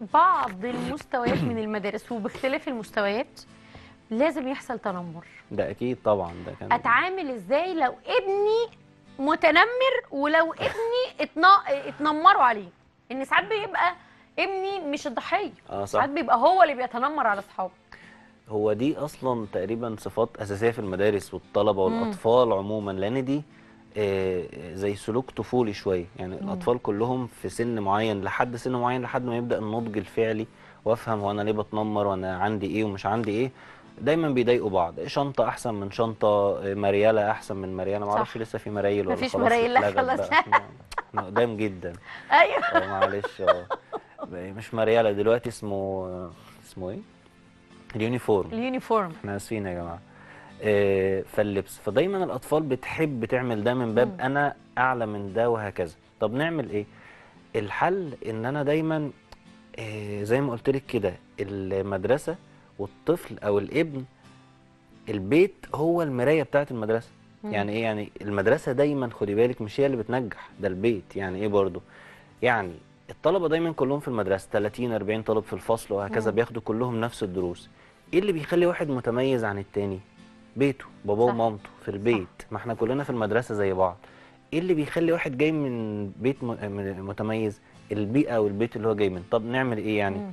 بعض المستويات من المدارس وباختلاف المستويات لازم يحصل تنمر. ده اكيد طبعا، ده كان اتعامل ازاي لو ابني متنمر ولو ابني اتنمروا عليه؟ ان ساعات بيبقى ابني مش الضحيه، صح. ساعات بيبقى هو اللي بيتنمر على اصحابه. هو دي اصلا تقريبا صفات اساسيه في المدارس والطلبه امم والاطفال عموما، لان دي زي سلوك طفولي شويه. يعني الاطفال كلهم في سن معين، لحد سن معين، لحد ما يبدا النضج الفعلي وافهم هو انا ليه بتنمر وانا عندي ايه ومش عندي ايه. دايما بيضايقوا بعض، شنطه احسن من شنطه، مرياله احسن من مرياله. ما اعرفش صح. لسه في مرايل ولا مفيش خلاص مرايل، لا اتلغت خلاص. بقى؟ احنا قدام جدا. ايوه. معلش. مش مرياله دلوقتي، اسمه ايه؟ اليونيفورم. اليونيفورم. احنا اسفين يا جماعه. فاللبس، فدايما الاطفال بتحب تعمل ده من باب انا اعلى من ده وهكذا. طب نعمل ايه؟ الحل ان انا دايما زي ما قلت لك كده، المدرسه والطفل او الابن، البيت هو المرايه بتاعه المدرسه. يعني ايه؟ يعني المدرسه دايما خدي بالك مش هي اللي بتنجح، ده البيت. يعني ايه برضو؟ يعني الطلبه دايما كلهم في المدرسه 30 40 طالب في الفصل وهكذا، بياخدوا كلهم نفس الدروس. ايه اللي بيخلي واحد متميز عن التاني؟ بيته، باباه صح. ومامته في البيت. صح. ما احنا كلنا في المدرسه زي بعض. ايه اللي بيخلي واحد جاي من بيت متميز؟ البيئه والبيت اللي هو جاي منه. طب نعمل ايه يعني؟ مم.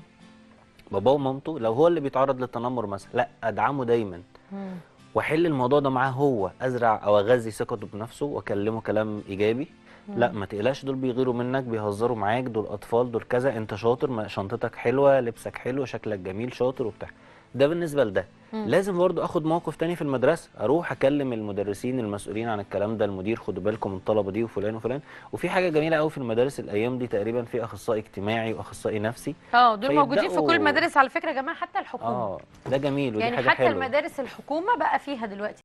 باباه ومامته لو هو اللي بيتعرض للتنمر مثلا، لا ادعمه دايما مم. واحل الموضوع ده معاه هو، ازرع او اغذي ثقته بنفسه واكلمه كلام ايجابي. لا ما تقلقش، دول بيغيروا منك، بيهزروا معاك، دول اطفال، دول كذا، انت شاطر، شنطتك حلوه، لبسك حلو، شكلك جميل، شاطر وبتاع. ده بالنسبه لده. لازم برضو اخد موقف تاني في المدرسه، اروح اكلم المدرسين المسؤولين عن الكلام ده، المدير، خدوا بالكم من الطلبه دي وفلان وفلان. وفي حاجه جميله قوي في المدارس الايام دي، تقريبا في اخصائي اجتماعي واخصائي نفسي. دول موجودين في كل فيبداوا. المدارس على فكره يا جماعه، حتى الحكومه. ده جميل ودي يعني حاجه حتى حلوه. المدارس الحكومه بقى فيها دلوقتي